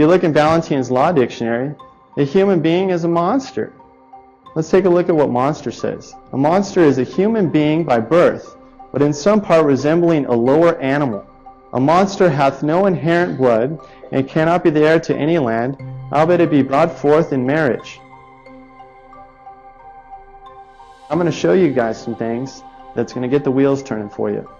you look in Valentin's Law Dictionary, a human being is a monster. Let's take a look at what monster says. A monster is a human being by birth, but in some part resembling a lower animal. A monster hath no inherent blood, and cannot be the heir to any land, albeit it be brought forth in marriage. I'm going to show you guys some things that's going to get the wheels turning for you.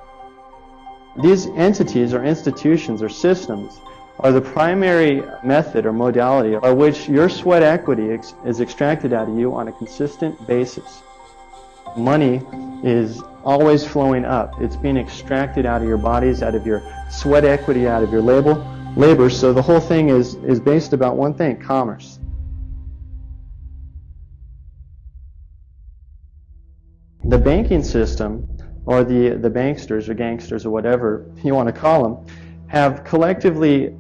These entities or institutions or systems are the primary method or modality by which your sweat equity is extracted out of you on a consistent basis. Money is always flowing up. It's being extracted out of your bodies, out of your sweat equity, out of your labor. So the whole thing is based about one thing: commerce. The banking system, or the banksters or gangsters or whatever you want to call them, have collectively,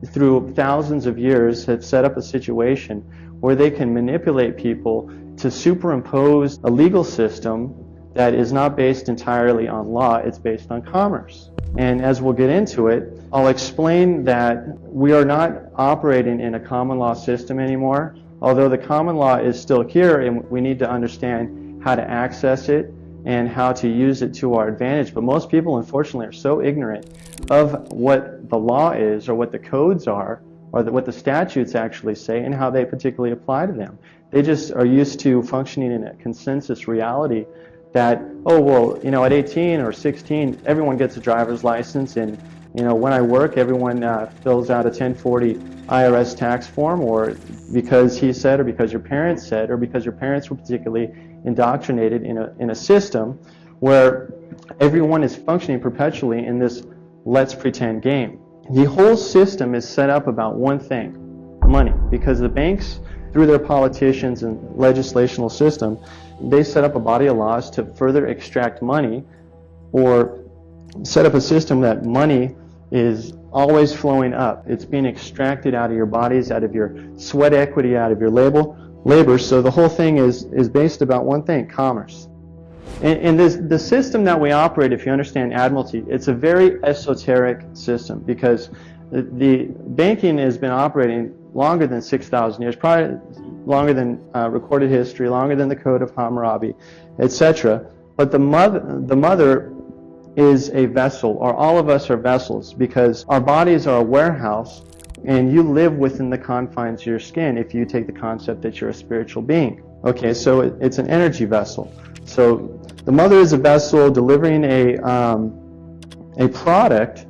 through thousands of years, have set up a situation where they can manipulate people to superimpose a legal system that is not based entirely on law, it's based on commerce. And as we'll get into it, I'll explain that we are not operating in a common law system anymore, although the common law is still here and we need to understand how to access it and how to use it to our advantage. But most people, unfortunately, are so ignorant of what the law is, or what the codes are, or what the statutes actually say, and how they particularly apply to them. They just are used to functioning in a consensus reality that, oh, well, you know, at 18 or 16, everyone gets a driver's license, and, you know, when I work, everyone fills out a 1040 IRS tax form, or because he said, or because your parents said, or because your parents were particularly indoctrinated in a system where everyone is functioning perpetually in this let's pretend game. The whole system is set up about one thing: money. Because the banks, through their politicians and legislational system, they set up a body of laws to further extract money, or set up a system that money is always flowing up. It's being extracted out of your bodies, out of your sweat equity, out of your labor. So the whole thing is based about one thing: commerce. And the system that we operate, if you understand Admiralty, it's a very esoteric system, because the banking has been operating longer than 6,000 years, probably longer than recorded history, longer than the Code of Hammurabi, etc. But the mother is a vessel, or all of us are vessels, because our bodies are a warehouse, and you live within the confines of your skin if you take the concept that you're a spiritual being. Okay, so it's an energy vessel. So the mother is a vessel delivering a product,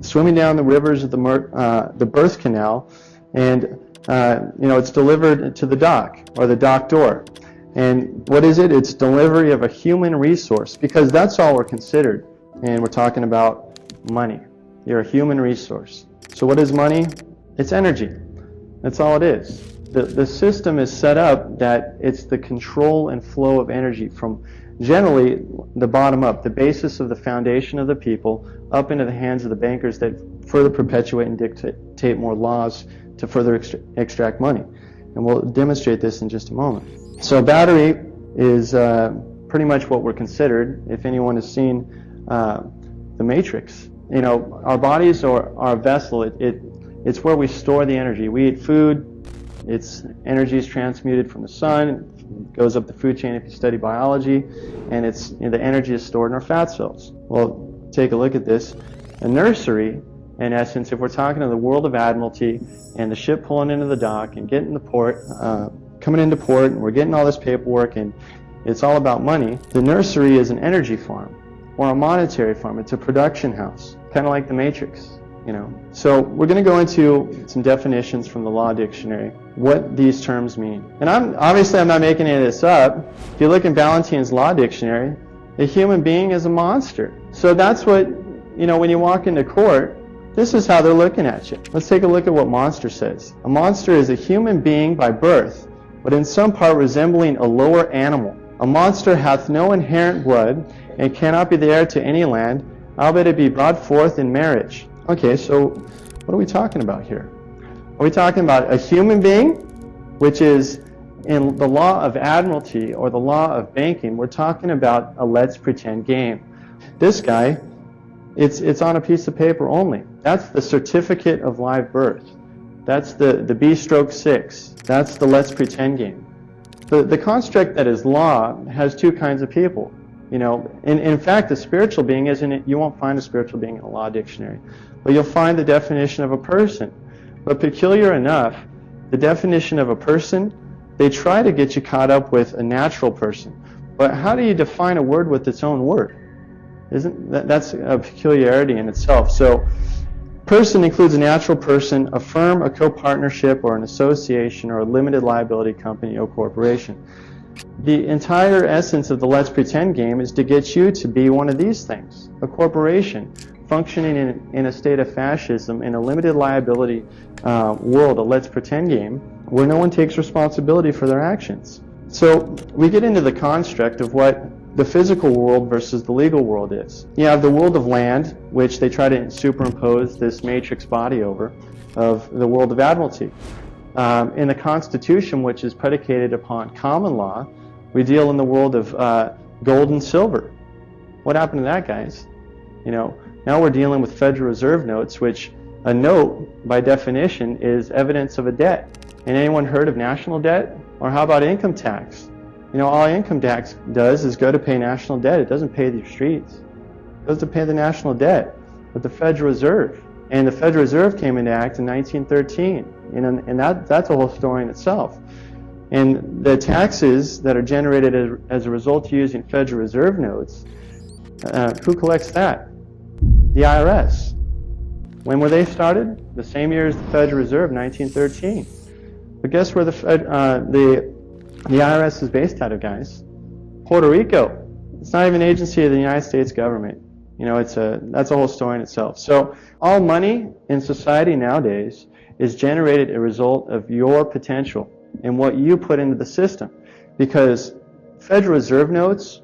swimming down the rivers of the birth canal, and you know, it's delivered to the dock, or the dock door. And what is it? It's delivery of a human resource, because that's all we're considered. And we're talking about money. You're a human resource. So what is money? It's energy. That's all it is. The system is set up that it's the control and flow of energy from generally the bottom up, the basis of the foundation of the people, up into the hands of the bankers that further perpetuate and dictate more laws to further extract money. And we'll demonstrate this in just a moment. So a battery is pretty much what we're considered. If anyone has seen The Matrix, you know, our bodies are a vessel. It's where we store the energy. We eat food. Its energy is transmuted from the sun, it goes up the food chain if you study biology, and the energy is stored in our fat cells. Well, take a look at this. A nursery, in essence, if we're talking to the world of Admiralty and the ship pulling into the dock and getting the port, coming into port, and we're getting all this paperwork, and it's all about money, the nursery is an energy farm or a monetary farm. It's a production house, kind of like the Matrix. You know, so we're going to go into some definitions from the Law Dictionary, what these terms mean. And I'm not making any of this up. If you look in Valentin's Law Dictionary, a human being is a monster. So that's what, you know, when you walk into court, this is how they're looking at you. Let's take a look at what monster says. A monster is a human being by birth, but in some part resembling a lower animal. A monster hath no inherent blood, and cannot be the heir to any land, albeit it be brought forth in marriage. Okay, so what are we talking about here? Are we talking about a human being, which is in the law of Admiralty or the law of banking? We're talking about a let's pretend game. This guy, it's on a piece of paper only. That's the certificate of live birth. That's the B/6. That's the let's pretend game. The construct that is law has two kinds of people. You know, in fact, a spiritual being you won't find a spiritual being in a law dictionary, but you'll find the definition of a person. But peculiar enough, the definition of a person, they try to get you caught up with a natural person. But how do you define a word with its own word? That's a peculiarity in itself. So, person includes a natural person, a firm, a co-partnership, or an association, or a limited liability company or corporation. The entire essence of the let's pretend game is to get you to be one of these things, a corporation functioning in a state of fascism in a limited liability world, a let's pretend game, where no one takes responsibility for their actions. So we get into the construct of what the physical world versus the legal world is. You have the world of land, which they try to superimpose this matrix body over, of the world of admiralty. In the Constitution, which is predicated upon common law, we deal in the world of gold and silver. What happened to that, guys? You know, now we're dealing with Federal Reserve notes, which a note, by definition, is evidence of a debt. And anyone heard of national debt? Or how about income tax? You know, all income tax does is go to pay national debt. It doesn't pay the streets. It goes to pay the national debt with the Federal Reserve. And the Federal Reserve came into act in 1913. And that's a whole story in itself. And the taxes that are generated as a result of using Federal Reserve notes, who collects that? The IRS. When were they started? The same year as the Federal Reserve, 1913. But guess where the IRS is based out of, guys? Puerto Rico. It's not even an agency of the United States government. You know, that's a whole story in itself. So all money in society nowadays is generated as a result of your potential and what you put into the system. Because Federal Reserve notes,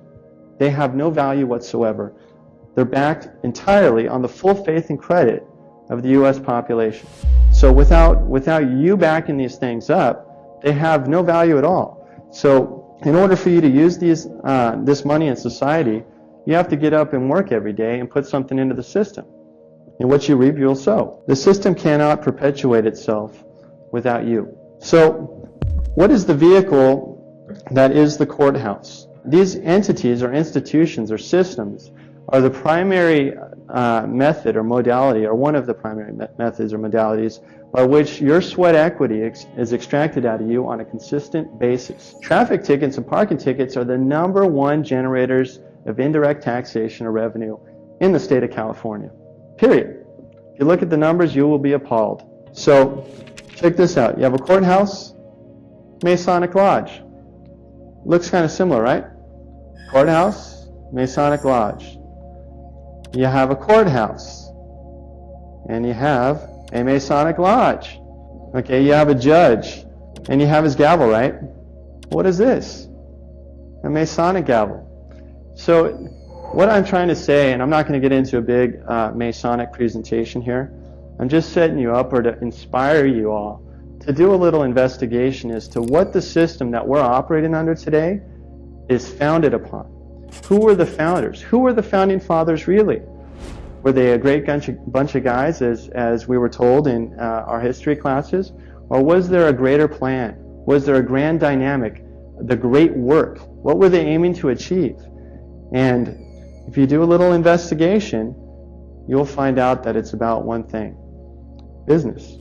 they have no value whatsoever. They're backed entirely on the full faith and credit of the U.S. population. So without you backing these things up, they have no value at all. So in order for you to use this money in society, you have to get up and work every day and put something into the system. And what you reap, you'll sow. The system cannot perpetuate itself without you. So what is the vehicle that is the courthouse? These entities or institutions or systems are the primary method or modality, or one of the primary methods or modalities by which your sweat equity is extracted out of you on a consistent basis. Traffic tickets and parking tickets are the #1 generators of indirect taxation or revenue in the state of California. Period. If you look at the numbers, you will be appalled. So, check this out. You have a courthouse, Masonic Lodge. Looks kind of similar, right? Courthouse, Masonic Lodge. You have a courthouse, and you have a Masonic Lodge. Okay, you have a judge, and you have his gavel, right? What is this? A Masonic gavel. So what I'm trying to say, and I'm not going to get into a big Masonic presentation here, I'm just setting you up or to inspire you all to do a little investigation as to what the system that we're operating under today is founded upon. Who were the founders? Who were the founding fathers really? Were they a great bunch of guys, as we were told in our history classes? Or was there a greater plan? Was there a grand dynamic? The great work? What were they aiming to achieve? And if you do a little investigation, you'll find out that it's about one thing: business.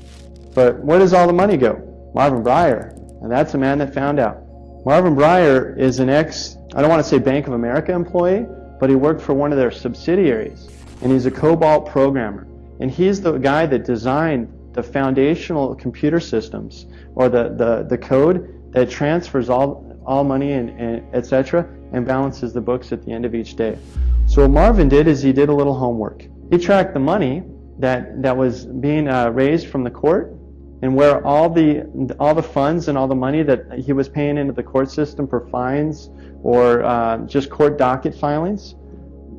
But where does all the money go? Marvin Breyer. And that's a man that found out. Marvin Breyer is an I don't want to say Bank of America employee, but he worked for one of their subsidiaries. And he's a COBOL programmer. And he's the guy that designed the foundational computer systems, or the code that transfers all money and etc. and balances the books at the end of each day. So what Marvin did is he did a little homework. He tracked the money that was being raised from the court, and where all the funds and all the money that he was paying into the court system for fines or just court docket filings,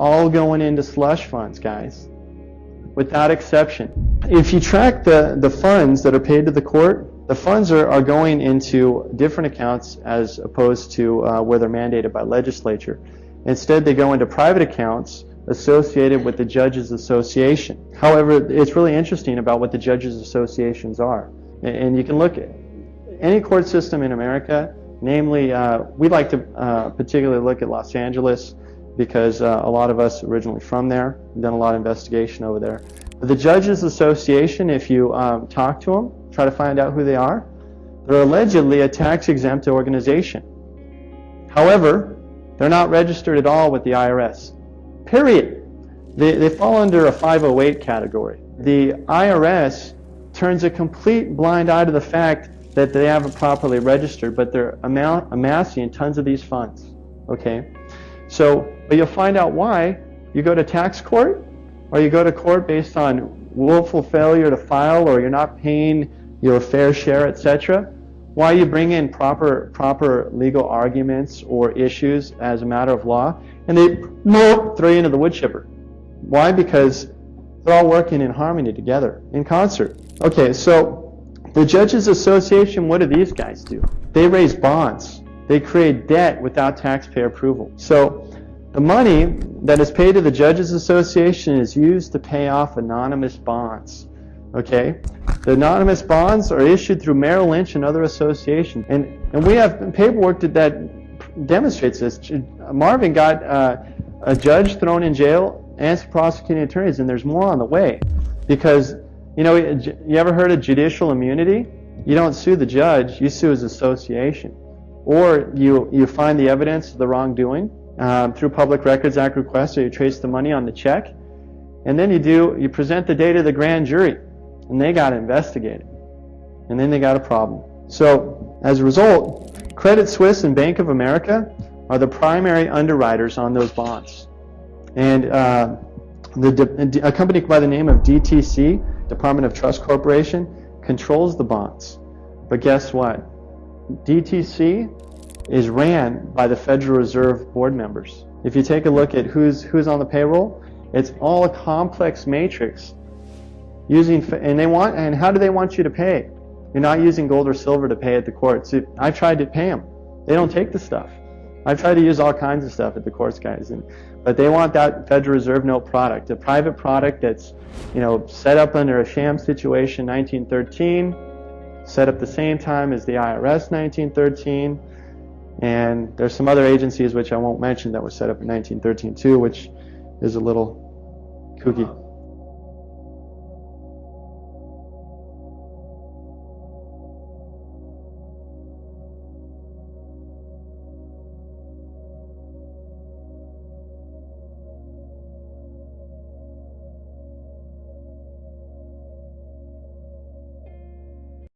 all going into slush funds, guys, without exception. If you track the funds that are paid to the court, the funds are going into different accounts as opposed to where they're mandated by legislature. Instead, they go into private accounts associated with the Judges Association. However, it's really interesting about what the Judges Associations are. And you can look at any court system in America, namely, we like to particularly look at Los Angeles because a lot of us are originally from there, done a lot of investigation over there. But the Judges Association, if you talk to them, try to find out who they are, they're allegedly a tax-exempt organization. However, they're not registered at all with the IRS. Period. They fall under a 508 category. The IRS turns a complete blind eye to the fact that they haven't properly registered, but they're amassing tons of these funds. Okay? So, but you'll find out why. You go to tax court, or you go to court based on willful failure to file, or you're not paying your fair share, etc. Why you bring in proper legal arguments or issues as a matter of law, and they throw you into the wood chipper. Why? Because they're all working in harmony together, in concert. Okay, so the Judges Association, what do these guys do? They raise bonds. They create debt without taxpayer approval. So the money that is paid to the Judges Association is used to pay off anonymous bonds. Okay? The anonymous bonds are issued through Merrill Lynch and other associations. And we have paperwork that demonstrates this. Marvin got a judge thrown in jail and some prosecuting attorneys, and there's more on the way. Because, you ever heard of judicial immunity? You don't sue the judge, you sue his association. Or you find the evidence of the wrongdoing through Public Records Act request, or you trace the money on the check, and then you present the data to the grand jury, and they got to investigate it. And then they got a problem. So, as a result, Credit Suisse and Bank of America are the primary underwriters on those bonds. And a company by the name of DTC, Department of Trust Corporation, controls the bonds. But guess what? DTC is ran by the Federal Reserve board members. If you take a look at who's on the payroll, it's all a complex matrix. And how do they want you to pay? You're not using gold or silver to pay at the courts. I've tried to pay them. They don't take the stuff. I've tried to use all kinds of stuff at the courts, guys, but they want that Federal Reserve note product, a private product that's, set up under a sham situation, 1913, set up the same time as the IRS, 1913, and there's some other agencies which I won't mention that were set up in 1913 too, which is a little kooky.